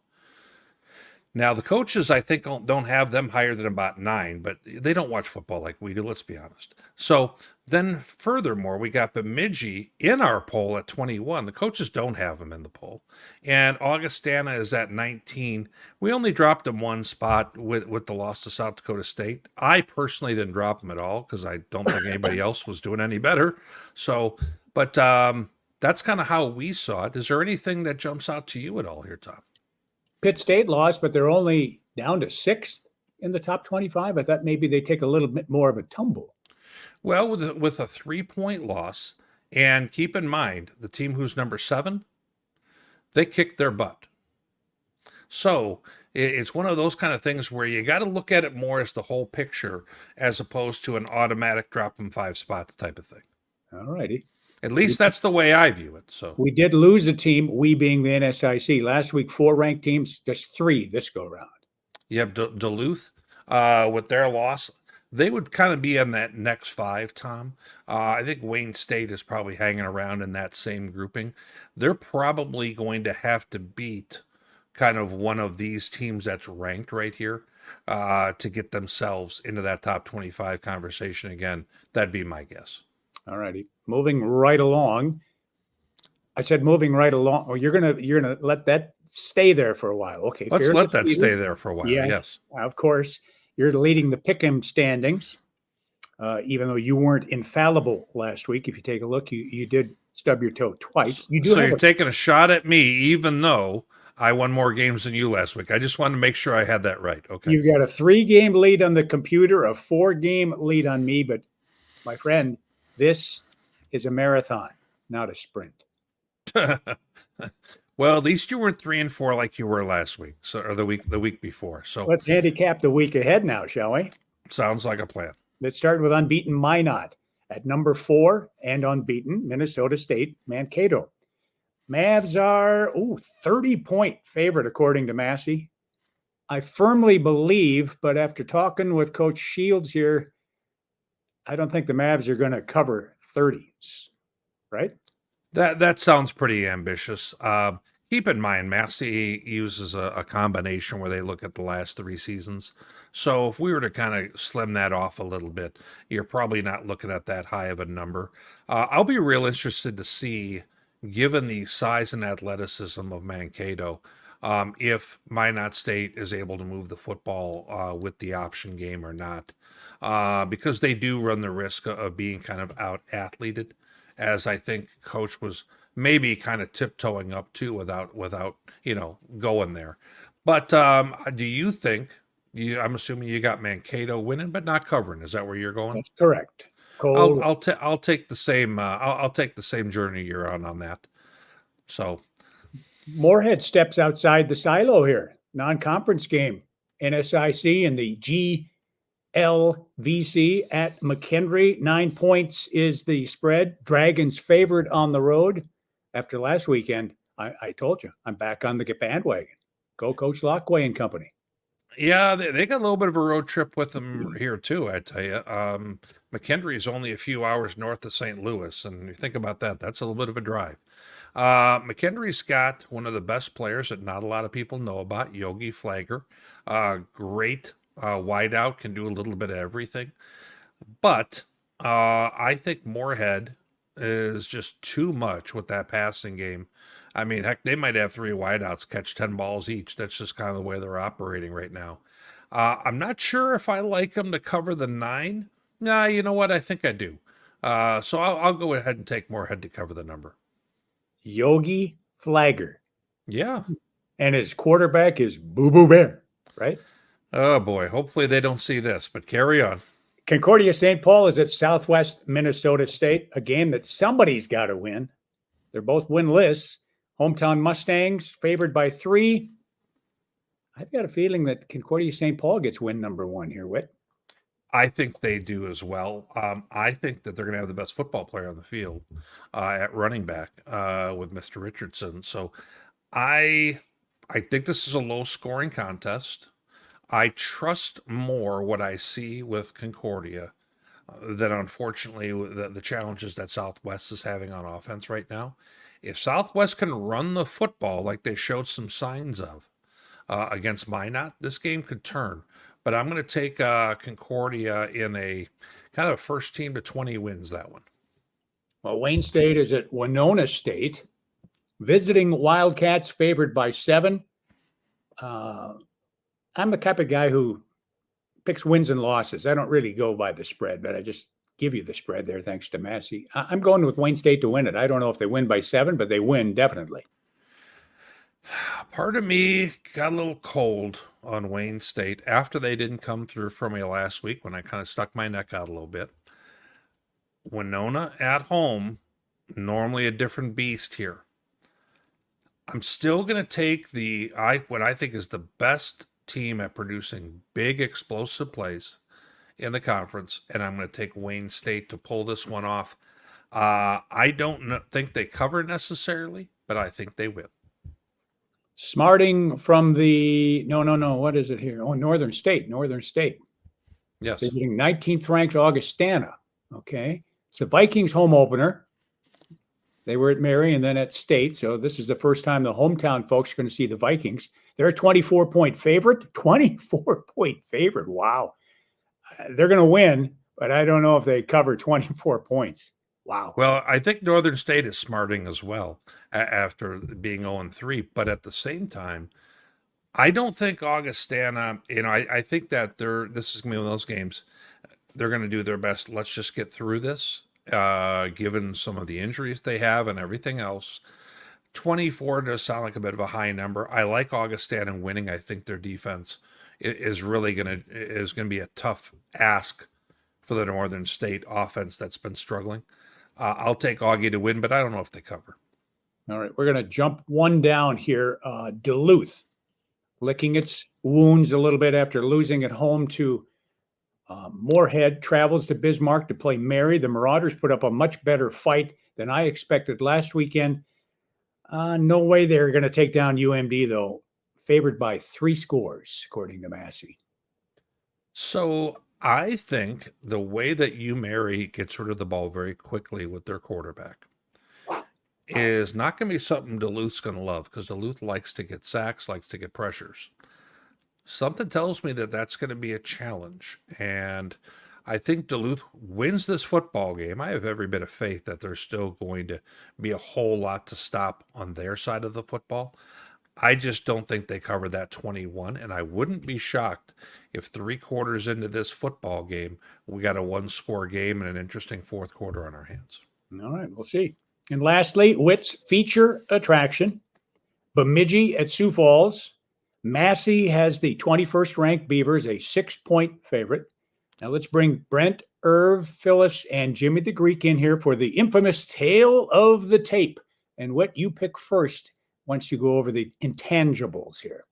Now, the coaches, I think, don't have them higher than about 9, but they don't watch football like we do, let's be honest. So then furthermore, we got Bemidji in our poll at 21. The coaches don't have them in the poll. And Augustana is at 19. We only dropped them 1 spot with the loss to South Dakota State. I personally didn't drop them at all because I don't think anybody else was doing any better. So, but that's kind of how we saw it. Is there anything that jumps out to you at all here, Tom? Pitt State lost, but they're only down to 6th in the top 25. I thought maybe they take a little bit more of a tumble. Well, with a 3-point loss, and keep in mind, the team who's number 7, they kicked their butt. So it's one of those kind of things where you got to look at it more as the whole picture as opposed to an automatic drop in 5 spots type of thing. All righty. At least that's the way I view it. So we did lose a team, we being the NSIC. Last week, 4 ranked teams, just 3 this go round. You have Duluth with their loss. They would kind of be in that next 5, Tom. I think Wayne State is probably hanging around in that same grouping. They're probably going to have to beat kind of one of these teams that's ranked right here to get themselves into that top 25 conversation again. That'd be my guess. All righty. Moving right along. I said moving right along. Oh, you're gonna let that stay there for a while. Okay. Let's let that stay there for a while. Yeah, yes. Of course. You're leading the Pick'em standings. Even though you weren't infallible last week. If you take a look, you did stub your toe twice. So you're taking a shot at me, even though I won more games than you last week. I just wanted to make sure I had that right. Okay. You've got a 3-game lead on the computer, a 4-game lead on me, but my friend, this is a marathon, not a sprint. Well, at least you weren't 3 and 4 like you were last week, or the week before. So let's handicap the week ahead now, shall we? Sounds like a plan. Let's start with unbeaten Minot at number 4 and unbeaten Minnesota State Mankato. Mavs are 30-point favorite according to Massey. I firmly believe, but after talking with Coach Shields here, I don't think the Mavs are going to cover 30s, right? That sounds pretty ambitious. Keep in mind, Massey uses a combination where they look at the last 3 seasons. So if we were to kind of slim that off a little bit, you're probably not looking at that high of a number. I'll be real interested to see, given the size and athleticism of Mankato, if Minot State is able to move the football with the option game or not. Because they do run the risk of being kind of out-athleted, as I think Coach was maybe kind of tiptoeing up to without going there. But do you think, I'm assuming you got Mankato winning but not covering? Is that where you're going? That's correct. I'll take the same I'll take the same journey you're on that. So Moorhead steps outside the silo here. Non-conference game. NSIC and the GLVC at McHenry. 9 points is the spread. Dragons favored on the road. After last weekend, I told you, I'm back on the bandwagon. Go Coach Lockway and company. Yeah, they got a little bit of a road trip with them here too, I tell you. McKendree is only a few hours north of St. Louis, and you think about that, that's a little bit of a drive. McKendree's got one of the best players that not a lot of people know about, Yogi Flagger. Great wideout, can do a little bit of everything. But I think Moorhead is just too much with that passing game. I mean, heck, they might have 3 wideouts, catch 10 balls each. That's just kind of the way they're operating right now. I'm not sure if I like them to cover the 9. Nah, you know what? I think I do. So I'll go ahead and take Moorhead to cover the number. Yogi Flagger. Yeah. And his quarterback is Boo Boo Bear, right? Oh, boy. Hopefully they don't see this, but carry on. Concordia St. Paul is at Southwest Minnesota State, a game that somebody's got to win. They're both winless. Hometown Mustangs favored by 3. I've got a feeling that Concordia St. Paul gets win number 1 here, Whit. I think they do as well. I think that they're going to have the best football player on the field at running back with Mr. Richardson. So I think this is a low-scoring contest. I trust more what I see with Concordia than, unfortunately, the challenges that Southwest is having on offense right now. If Southwest can run the football like they showed some signs of against Minot, this game could turn. But I'm going to take Concordia in a kind of first team to 20 wins that one. Well, Wayne State is at Winona State, visiting Wildcats favored by 7. I'm the type of guy who picks wins and losses. I don't really go by the spread, but I just give you the spread there thanks to Massey. I'm going with Wayne State to win it. I don't know if they win by 7, but they win definitely. Part of me got a little cold on Wayne State after they didn't come through for me last week when I kind of stuck my neck out a little bit. Winona at home, normally a different beast here. I'm still going to take what I think is the best team at producing big explosive plays in the conference, and I'm going to take Wayne State to pull this one off. I don't think they cover necessarily, but I think they win. Smarting from the no. What is it here? Oh, Northern State. Yes. Visiting 19th ranked Augustana. Okay. It's the Vikings home opener. They were at UMary and then at State. So this is the first time the hometown folks are going to see the Vikings. They're a 24-point favorite. 24-point favorite. Wow. They're going to win, but I don't know if they cover 24 points. Wow. Well, I think Northern State is smarting as well after being 0-3. But at the same time, I don't think Augustana, I think that this is going to be one of those games. They're going to do their best. Let's just get through this, given some of the injuries they have and everything else. 24 does sound like a bit of a high number. I like Augustana winning. I think their defense is really going to be a tough ask for the Northern State offense that's been struggling. I'll take Augie to win, but I don't know if they cover. All right, we're going to jump one down here. Duluth, licking its wounds a little bit after losing at home to Moorhead, travels to Bismarck to play UMary. The Marauders put up a much better fight than I expected last weekend. No way they're going to take down UMD, though. Favored by 3 scores, according to Massey. So I think the way that UMary gets rid of the ball very quickly with their quarterback is not going to be something Duluth's going to love, because Duluth likes to get sacks, likes to get pressures. Something tells me that that's going to be a challenge, and I think Duluth wins this football game. I have every bit of faith that there's still going to be a whole lot to stop on their side of the football. I just don't think they cover that 21, and I wouldn't be shocked if 3 quarters into this football game, we got a 1-score game and an interesting 4th quarter on our hands. All right, we'll see. And lastly, Witt's feature attraction, Bemidji at Sioux Falls. Massey has the 21st ranked Beavers, a 6-point favorite. Now let's bring Brent, Irv, Phyllis, and Jimmy the Greek in here for the infamous tale of the tape. And what you pick first once you go over the intangibles here.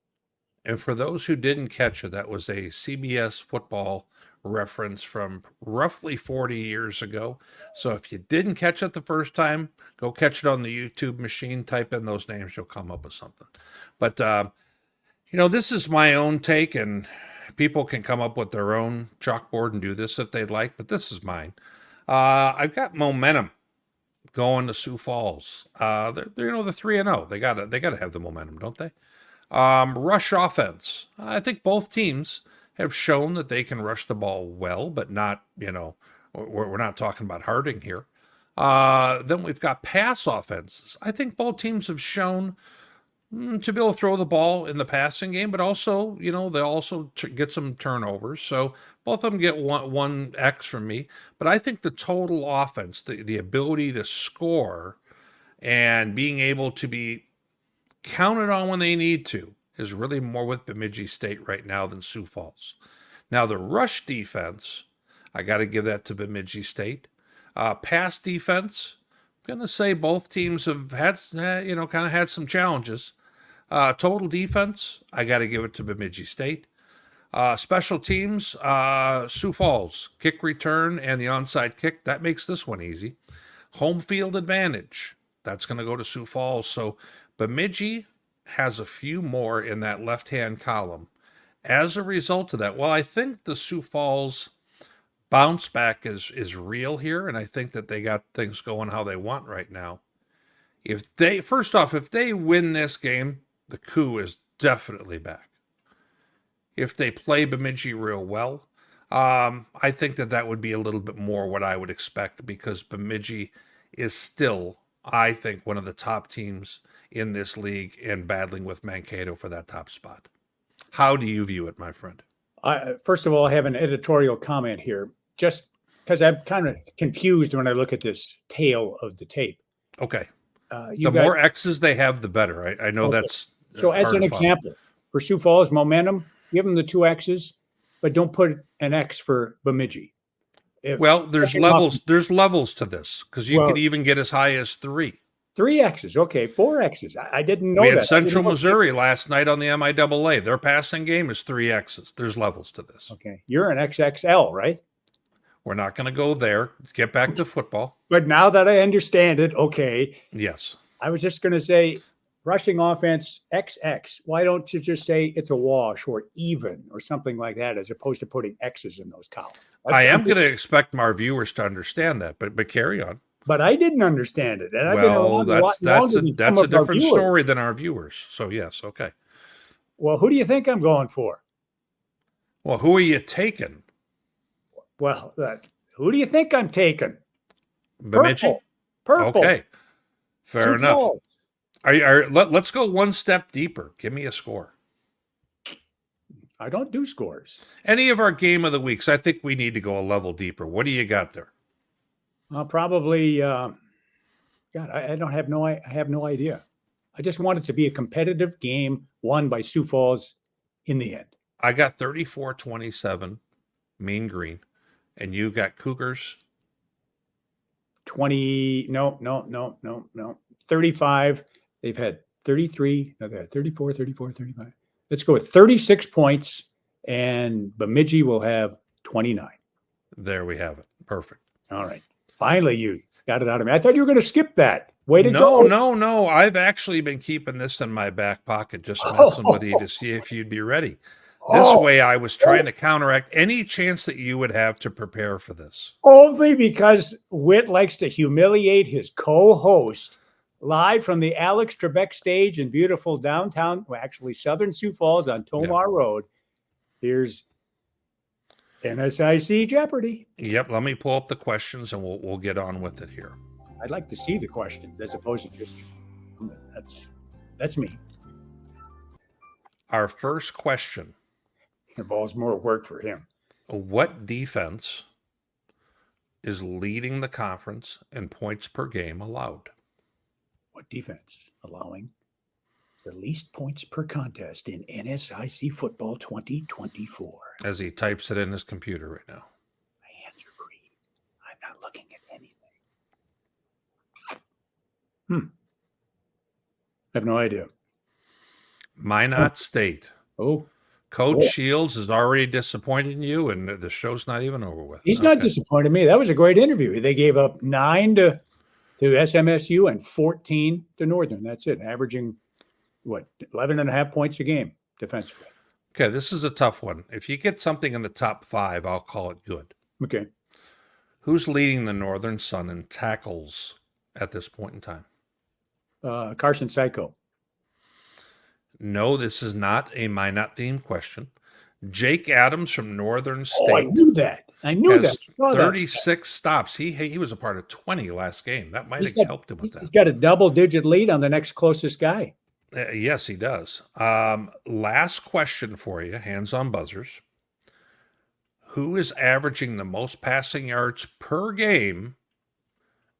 And for those who didn't catch it, that was a CBS football reference from roughly 40 years ago. So if you didn't catch it the first time, go catch it on the YouTube machine, type in those names, you'll come up with something. But, this is my own take, and people can come up with their own chalkboard and do this if they'd like, but this is mine. I've got momentum going to Sioux Falls. They're the 3-0. They gotta have the momentum, don't they? Rush offense. I think both teams have shown that they can rush the ball well, but not, we're not talking about Harding here. Then we've got pass offenses. I think both teams have shown to be able to throw the ball in the passing game, but also, they also get some turnovers. So both of them get one X from me. But I think the total offense, the ability to score and being able to be counted on when they need to, is really more with Bemidji State right now than Sioux Falls. Now, the rush defense, I got to give that to Bemidji State. Pass defense, I'm going to say both teams have had, kind of had some challenges. Total defense, I got to give it to Bemidji State. Special teams, Sioux Falls, kick return and the onside kick, that makes this one easy. Home field advantage, that's going to go to Sioux Falls. So Bemidji has a few more in that left-hand column. As a result of that, well, I think the Sioux Falls bounce back is real here, and I think that they got things going how they want right now. If they win this game, the coup is definitely back. If they play Bemidji real well, I think that would be a little bit more what I would expect, because Bemidji is still, I think, one of the top teams in this league and battling with Mankato for that top spot. How do you view it, my friend? First of all, I have an editorial comment here, just because I'm kind of confused when I look at this tail of the tape. Okay. The more X's they have, the better. I know okay. That's so. As an example, for Sioux Falls momentum, give them the 2 X's, but don't put an X for Bemidji. There's levels. There's levels to this, because you could even get as high as 3. 3 X's, okay, 4 X's. I didn't know that. We had Central Missouri last night on the MIAA. Their passing game is 3 X's. There's levels to this. Okay, you're an XXL, right? We're not going to go there. Let's get back to football. But now that I understand it, okay. Yes. I was just going to say, rushing offense, XX. Why don't you just say it's a wash or even or something like that, as opposed to putting X's in those columns? I am going to expect our viewers to understand that, but carry on. But I didn't understand it. And that's a different story than our viewers. So, yes, okay. Well, who do you think I'm going for? Well, who are you taking? Well, who do you think I'm taking? Bemidji? Purple. Okay. Fair enough. Let's go one step deeper. Give me a score. I don't do scores. Any of our game of the weeks, I think we need to go a level deeper. What do you got there? Probably, God, I have no idea. I just want it to be a competitive game won by Sioux Falls in the end. I got 34-27, Mean Green, and you got Cougars. 35. They've had 33. No, they had 34, 35. Let's go with 36 points, and Bemidji will have 29. There we have it. Perfect. All right. Finally, you got it out of me. I thought you were going to skip that. Way to go. No. I've actually been keeping this in my back pocket, just messing with you to see if you'd be ready. This way, I was trying to counteract any chance that you would have to prepare for this. Only because Whit likes to humiliate his co-host. Live from the Alex Trebek stage in beautiful downtown, southern Sioux Falls on Tomar Road. Here's NSIC Jeopardy. Yep, let me pull up the questions and we'll get on with it here. I'd like to see the questions as opposed to just that's me. Our first question involves more work for him. What defense is leading the conference in points per game allowed? What defense allowing the least points per contest in NSIC football 2024? As he types it in his computer right now. My hands are green. I'm not looking at anything. I have no idea. Minot State. Oh. Coach Shields is already disappointing you, and the show's not even over with. He's not disappointing me. That was a great interview. They gave up 9 to SMSU and 14 to Northern. That's it. Averaging, 11.5 points a game defensively. Okay, this is a tough one. If you get something in the top 5, I'll call it good. Okay. Who's leading the Northern Sun in tackles at this point in time? Carson Psycho. No, this is not a Minot themed question. Jake Adams from Northern State. Oh, I knew that. I knew that. has I saw that. 36 stops. He was a part of 20 last game. That might have helped him with He's that. got a double-digit lead on the next closest guy. Yes, he does. Last question for you, hands on buzzers. Who is averaging the most passing yards per game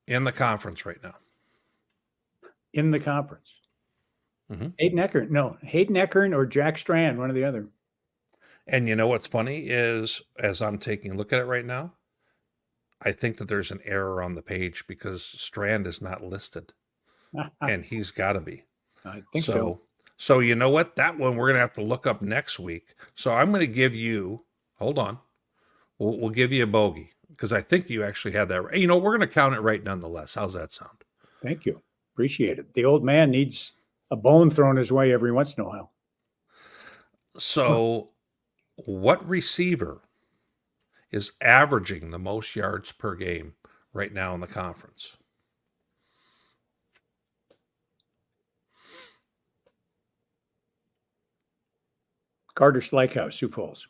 in the conference right now? In the conference. Mhm. Hayden Eckern or Jack Strand, one or the other. And you know what's funny is, as I'm taking a look at it right now, I think that there's an error on the page because Strand is not listed, and he's got to be. I think so. So you know what? That one we're going to have to look up next week. So I'm going to give you, hold on, we'll give you a bogey because I think you actually had that right. You know, we're going to count it right nonetheless. How's that sound? Thank you. Appreciate it. The old man needs a bone thrown his way every once in a while. So what receiver is averaging the most yards per game right now in the conference? Carter Slykehouse, Sioux Falls.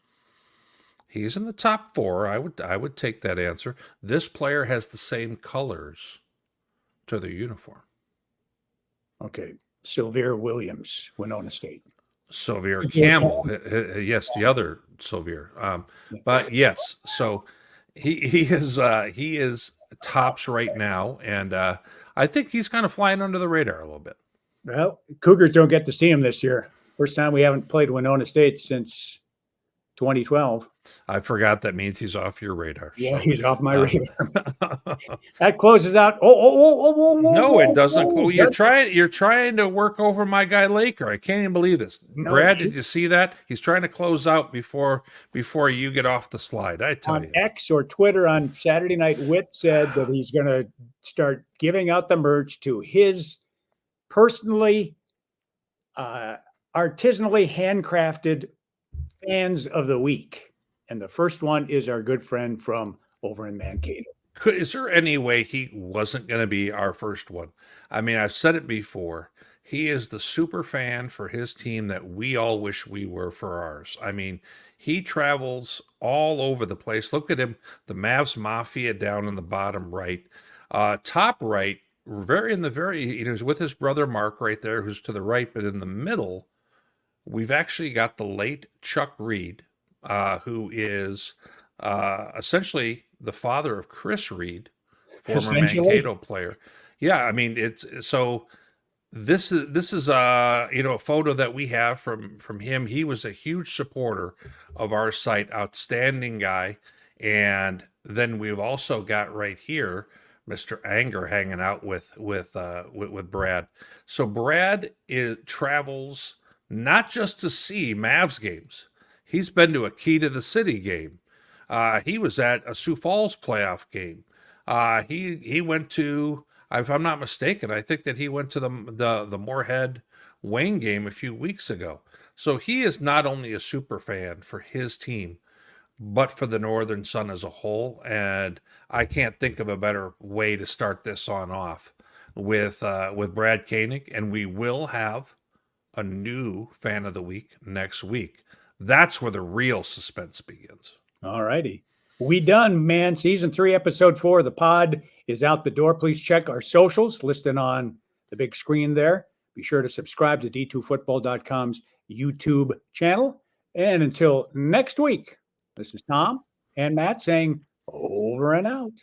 He's in the top 4. I would take that answer. This player has the same colors to their uniform. Okay. Sylvia Williams, Winona State. Sylvia Campbell. Yes, the other Sylvia. But yes, so he is tops right now, and I think he's kind of flying under the radar a little bit. Well, Cougars don't get to see him this year. First time we haven't played Winona State since 2012. I forgot that means he's off your radar. Yeah, so. he's off my radar. That closes out. No, it doesn't. You're trying to work over my guy Laker. I can't even believe this. No, Brad, did you see that? He's trying to close out before you get off the slide. I tell on you. X or Twitter on Saturday Night Wit said that he's going to start giving out the merch to his personally, artisanally handcrafted fans of the week. And the first one is our good friend from over in Mankato. Is there any way he wasn't going to be our first one? I mean, I've said it before. He is the super fan for his team that we all wish we were for ours. I mean, he travels all over the place. Look at him, the Mavs Mafia down in the bottom right. Top right, he's with his brother Mark right there, who's to the right, but in the middle, we've actually got the late Chuck Reed, who is essentially the father of Chris Reed, former Mankato player. Yeah, I mean this is a photo that we have from him. He was a huge supporter of our site, outstanding guy. And then we've also got right here Mr. Anger hanging out with Brad. So Brad travels not just to see Mavs games. He's been to a Key to the City game. He was at a Sioux Falls playoff game. He went to, if I'm not mistaken, I think that he went to the Moorhead Wayne game a few weeks ago. So he is not only a super fan for his team, but for the Northern Sun as a whole. And I can't think of a better way to start this on off with Brad Koenig. And we will have a new fan of the week next week. That's where the real suspense begins. All righty. We done, man. Season 3, episode 4 of the pod is out the door. Please check our socials listed on the big screen there. Be sure to subscribe to D2Football.com's YouTube channel. And until next week, this is Tom and Matt saying over and out.